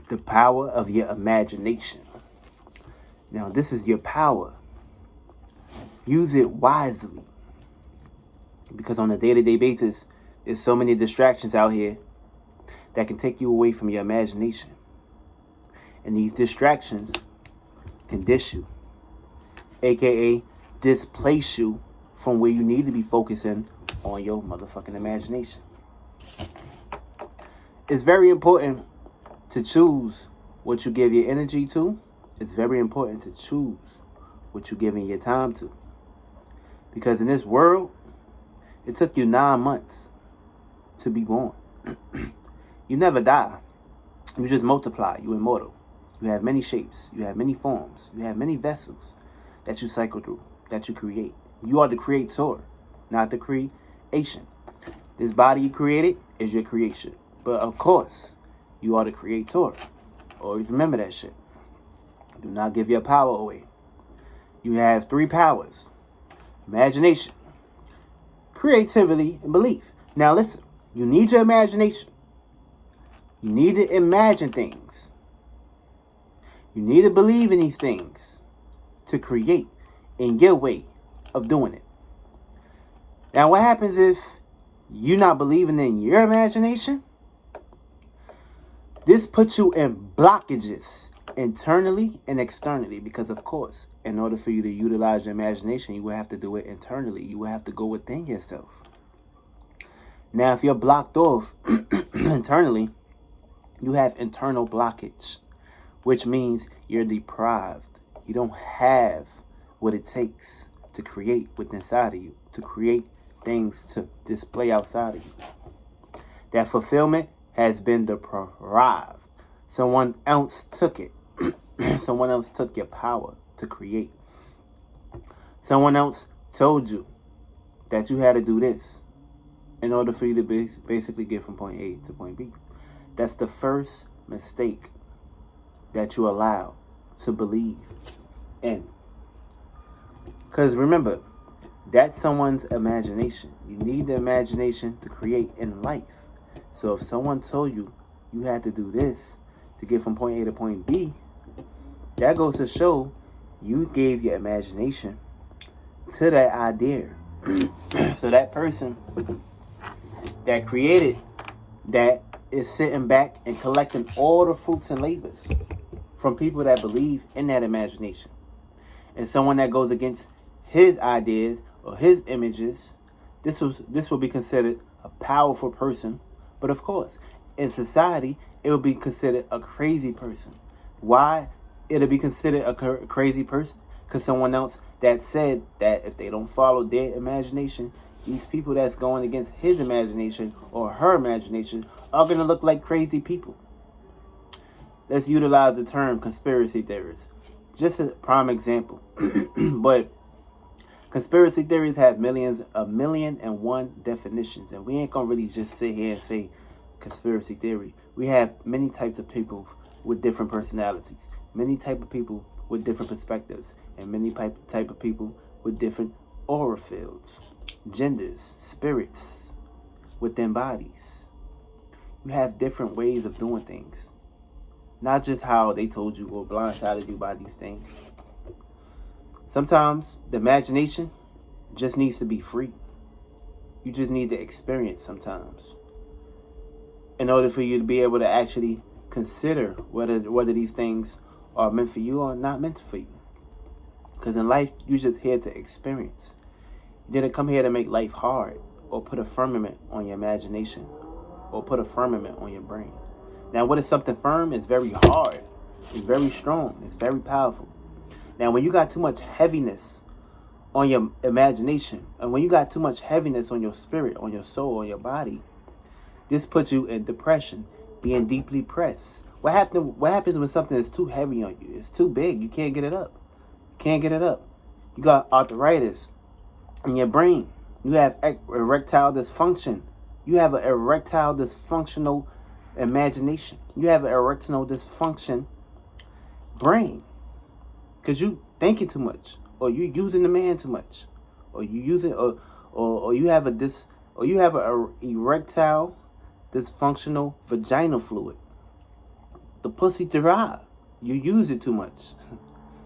The power of your imagination. Now, this is your power. Use it wisely. Because on a day-to-day basis, there's so many distractions out here that can take you away from your imagination. And these distractions can dish you, aka displace you from where you need to be focusing on your motherfucking imagination. It's very important to choose what you give your energy to. It's very important to choose what you're giving your time to. Because in this world, it took you 9 months to be born. You never die. You just multiply. You're immortal. You have many shapes. You have many forms. You have many vessels that you cycle through, that you create. You are the creator, not the creation. This body you created is your creation. But of course, you are the creator. Always remember that shit. Do not give your power away. You have 3 powers: imagination, creativity, and belief. Now listen, you need your imagination. You need to imagine things. You need to believe in these things to create in your way of doing it. Now what happens if you're not believing in your imagination? This puts you in blockages internally and externally, because of course, in order for you to utilize your imagination, you will have to do it internally. You will have to go within yourself. Now, if you're blocked off internally, you have internal blockage, which means you're deprived. You don't have what it takes to create within inside of you, to create things to display outside of you. That fulfillment has been deprived. Someone else took it. Someone else took your power to create. Someone else told you that you had to do this in order for you to basically get from point A to point B. That's the first mistake that you allow to believe in. Because remember, that's someone's imagination. You need the imagination to create in life. So if someone told you you had to do this to get from point A to point B, that goes to show you gave your imagination to that idea. So that person that created that is sitting back and collecting all the fruits and labors from people that believe in that imagination. And someone that goes against his ideas or his images, this will be considered a powerful person. But of course, in society, it will be considered a crazy person. Why it'll be considered a crazy person? Because someone else that said that if they don't follow their imagination, these people that's going against his imagination or her imagination are going to look like crazy people. Let's utilize the term conspiracy theorists. Just a prime example. But conspiracy theories have a million and one definitions. And we ain't going to really just sit here and say conspiracy theory. We have many types of people with different personalities. Many type of people with different perspectives. And many type of people with different aura fields, genders, spirits within bodies. You have different ways of doing things. Not just how they told you or blindsided you by these things. Sometimes the imagination just needs to be free. You just need to experience sometimes, in order for you to be able to actually consider whether these things are meant for you or not meant for you. Because in life, you're just here to experience. You didn't come here to make life hard or put a firmament on your imagination or put a firmament on your brain. Now, what is something firm? It's very hard. It's very strong. It's very powerful. Now, when you got too much heaviness on your imagination, and when you got too much heaviness on your spirit, on your soul, on your body, this puts you in depression, being deeply pressed. What happens when something is too heavy on you? It's too big. You can't get it up. You got arthritis in your brain. You have erectile dysfunction. You have an erectile dysfunctional imagination. You have an erectile dysfunction brain. Because you thinking too much. Or you using the man too much. Or you using or you have a erectile dysfunctional vaginal fluid. the pussy to ride. You use it too much.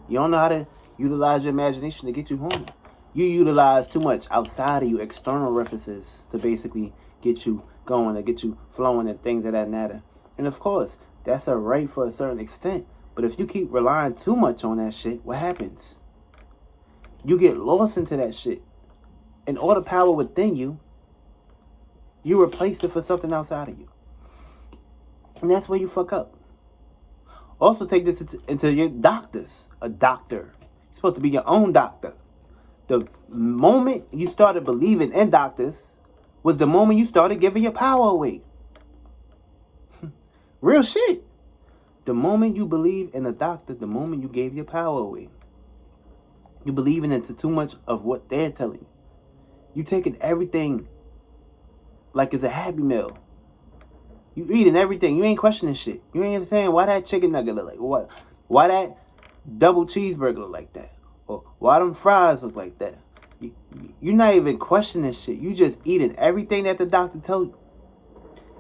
You don't know how to utilize your imagination to get you home. You utilize too much outside of you, external references to basically get you going, to get you flowing and things of that matter. And of course, that's a right for a certain extent. But if you keep relying too much on that shit, what happens? You get lost into that shit. And all the power within you, you replaced it for something outside of you. And that's where you fuck up. Also take this into your doctors. A doctor. You're supposed to be your own doctor. The moment you started believing in doctors was the moment you started giving your power away. Real shit. The moment you believe in a doctor, the moment you gave your power away. You believing into too much of what they're telling you. You taking everything like it's a Happy Meal. You eating everything. You ain't questioning shit. You ain't saying why that chicken nugget look like what? Why that double cheeseburger look like that? Or why them fries look like that? You're not even questioning shit. You just eating everything that the doctor told you.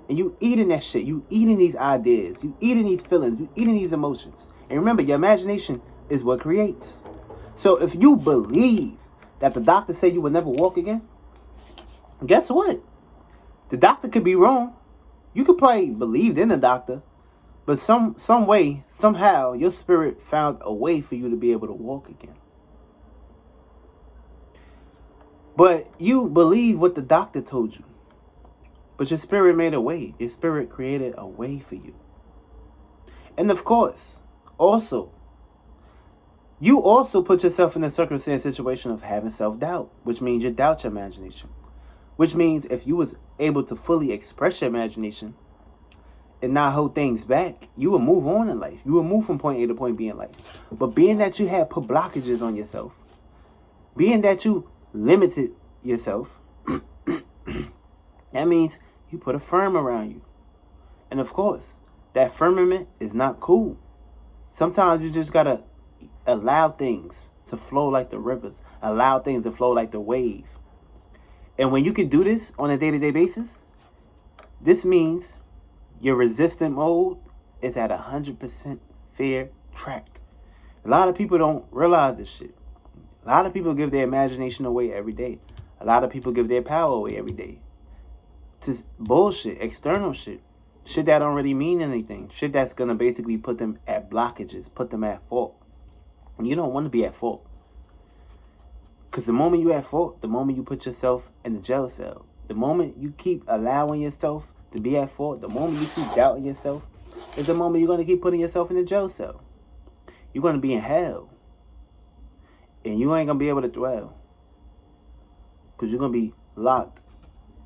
And you eating that shit. You eating these ideas. You eating these feelings. You eating these emotions. And remember, your imagination is what creates. So if you believe that the doctor said you would never walk again, guess what? The doctor could be wrong. You could probably believe in the doctor, but some way, somehow, your spirit found a way for you to be able to walk again. But you believe what the doctor told you. But your spirit made a way. Your spirit created a way for you. And of course, also, you also put yourself in a circumstance situation of having self-doubt, which means you doubt your imagination. Which means if you was able to fully express your imagination and not hold things back, you will move on in life. You will move from point A to point B in life. But being that you had put blockages on yourself, being that you limited yourself, that means you put a firm around you. And of course, that firmament is not cool. Sometimes you just gotta allow things to flow like the rivers. Allow things to flow like the wave. And when you can do this on a day-to-day basis, this means your resistant mode is at 100% fair track. A lot of people don't realize this shit. A lot of people give their imagination away every day. A lot of people give their power away every day. To bullshit, external shit. Shit that don't really mean anything. Shit that's going to basically put them at blockages, put them at fault. And you don't want to be at fault. Because the moment you're at fault, the moment you put yourself in the jail cell, the moment you keep allowing yourself to be at fault, the moment you keep doubting yourself, is the moment you're going to keep putting yourself in the jail cell. You're going to be in hell. And you ain't going to be able to dwell. Because you're going to be locked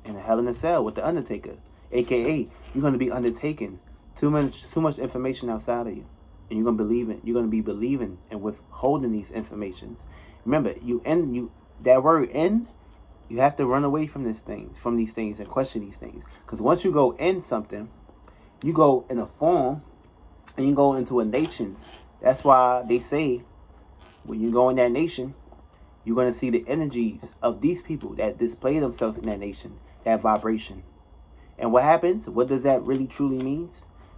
in a hell in a cell with the Undertaker. AKA, you're going to be undertaking too much information outside of you. And you're going to be believing and withholding these informations. Remember, that word "in," you have to run away from these things and question these things. Because once you go in something, you go in a form and you go into a nations. That's why they say when you go in that nation, you're going to see the energies of these people that display themselves in that nation, that vibration. And what happens? What does that really truly mean?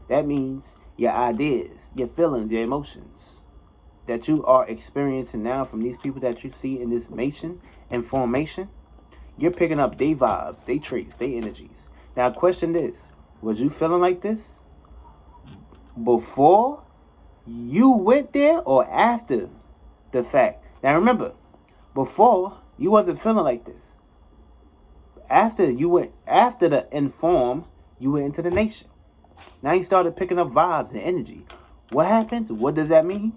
That means your ideas, your feelings, your emotions that you are experiencing now from these people that you see in this nation and formation, you're picking up their vibes, their traits, their energies. Now, question this. Was you feeling like this before you went there or after the fact? Now, remember, before, you wasn't feeling like this. After the inform, you went into the nation. Now you started picking up vibes and energy. What happens? What does that mean?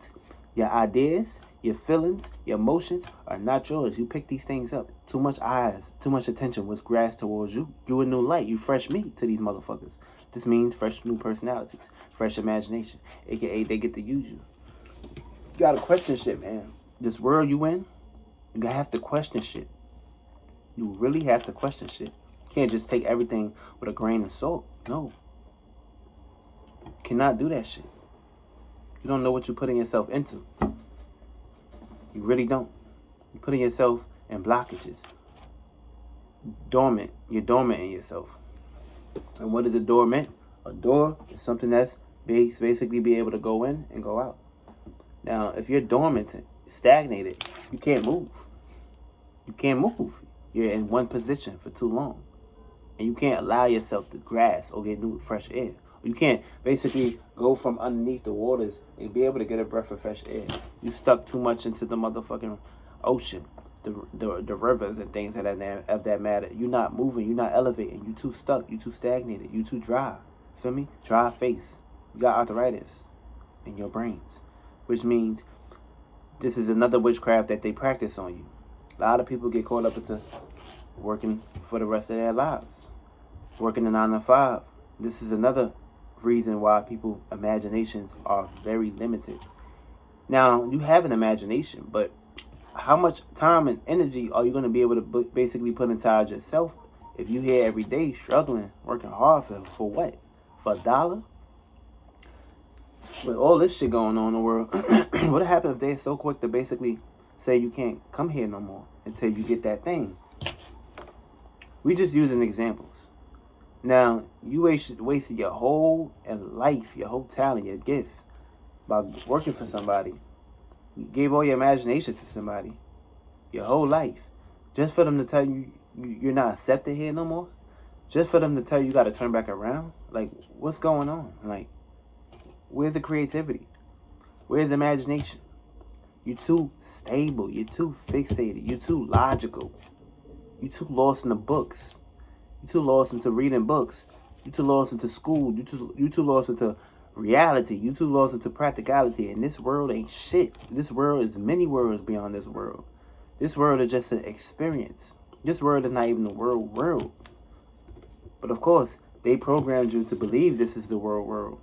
Your ideas, your feelings, your emotions are not yours. You pick these things up. Too much eyes, too much attention was grasped towards you. You a new light. You fresh meat to these motherfuckers. This means fresh new personalities, fresh imagination. AKA they get to use you. You gotta question shit, man. This world you in, you gotta have to question shit. You really have to question shit. You can't just take everything with a grain of salt. No. You cannot do that shit. You don't know what you're putting yourself into. You really don't. You're putting yourself in blockages. Dormant. You're dormant in yourself. And what is a dormant? A door is something that's basically be able to go in and go out. Now, if you're dormant, stagnated, you can't move. You can't move. You're in one position for too long. And you can't allow yourself to grasp or get new fresh air. You can't basically go from underneath the waters and be able to get a breath of fresh air. You stuck too much into the motherfucking ocean, the rivers and things of that matter. You're not moving. You're not elevating. You too stuck. You too stagnated. You too dry. Feel me? Dry face. You got arthritis in your brains, which means this is another witchcraft that they practice on you. A lot of people get caught up into working for the rest of their lives, working a 9 to 5. This is another reason why people imaginations are very limited. Now, you have an imagination, but how much time and energy are you going to be able to basically put inside yourself if you here every day struggling, working hard for what? For $1? With all this shit going on in the world, what happens if they're so quick to basically say you can't come here no more until you get that thing? We just using examples. Now, you wasted your whole life, your whole talent, your gift by working for somebody. You gave all your imagination to somebody, your whole life, just for them to tell you you're not accepted here no more? Just for them to tell you got to turn back around? Like, what's going on? Like, where's the creativity? Where's the imagination? You're too stable. You're too fixated. You're too logical. You're too lost in the books. You're too lost into reading books. You're too lost into school. You're too lost into reality. You're too lost into practicality. And this world ain't shit. This world is many worlds beyond this world. This world is just an experience. This world is not even the world. But of course, they programmed you to believe this is the world.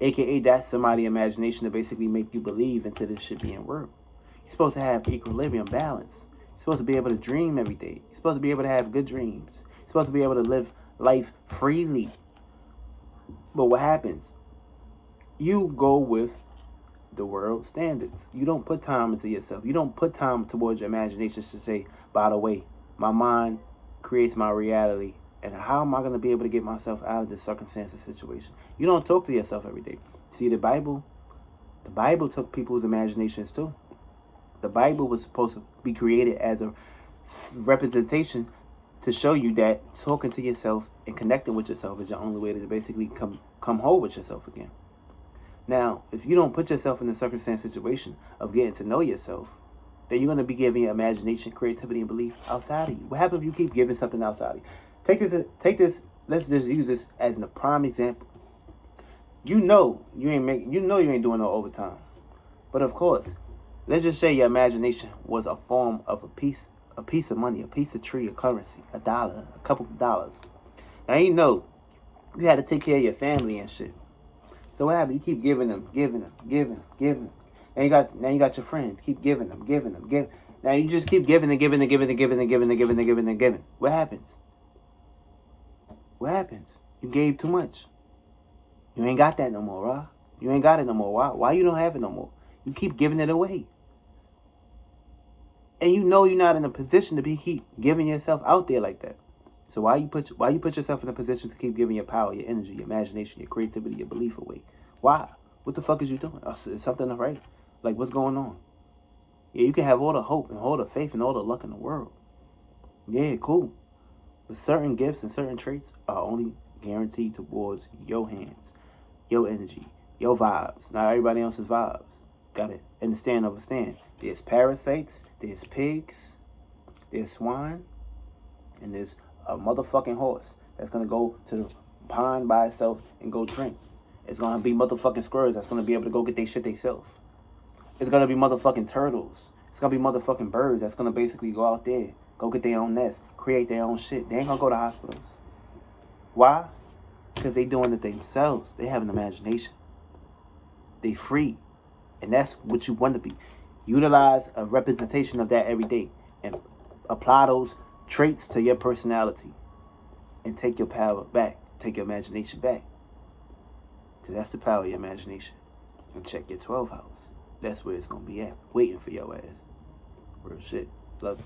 AKA that's somebody's imagination to basically make you believe into this shit being world. You're supposed to have equilibrium, balance. You're supposed to be able to dream every day. You're supposed to be able to have good dreams. You're supposed to be able to live life freely. But what happens? You go with the world standards. You don't put time into yourself. You don't put time towards your imagination to say, by the way, my mind creates my reality. And how am I going to be able to get myself out of this circumstance and situation? You don't talk to yourself every day. See, the Bible took people's imaginations too. The Bible was supposed to be created as a representation to show you that talking to yourself and connecting with yourself is the only way to basically come whole with yourself again. Now, if you don't put yourself in the circumstance situation of getting to know yourself, then you're going to be giving your imagination, creativity, and belief outside of you. What happens if you keep giving something outside of you? Take this. Let's just use this as a prime example. You know you ain't doing no overtime. But of course, let's just say your imagination was a form of a piece of money, a piece of tree, a currency, $1, a couple of dollars. Now you know you had to take care of your family and shit. So what happened? You keep giving them. Now you got your friends. Keep giving them. Now you just keep giving and giving. What happens? You gave too much. You ain't got that no more, right? You ain't got it no more. Why you don't have it no more? You keep giving it away. And you know you're not in a position to keep giving yourself out there like that. So why you put yourself in a position to keep giving your power, your energy, your imagination, your creativity, your belief away? Why? What the fuck is you doing? Is something right? Like, what's going on? Yeah, you can have all the hope and all the faith and all the luck in the world. Yeah, cool. But certain gifts and certain traits are only guaranteed towards your hands, your energy, your vibes, not everybody else's vibes. Gotta understand. There's parasites, there's pigs, there's swine, and there's a motherfucking horse that's gonna go to the pond by itself and go drink. It's gonna be motherfucking squirrels that's gonna be able to go get their shit themselves. It's gonna be motherfucking turtles. It's gonna be motherfucking birds that's gonna basically go out there, go get their own nest, create their own shit. They ain't gonna go to hospitals. Why? Because they doing it themselves. They have an imagination. They free. And that's what you want to be. Utilize a representation of that every day and apply those traits to your personality and take your power back. Take your imagination back. Because that's the power of your imagination. And check your 12th house. That's where it's going to be at. Waiting for your ass. Real shit. Love you.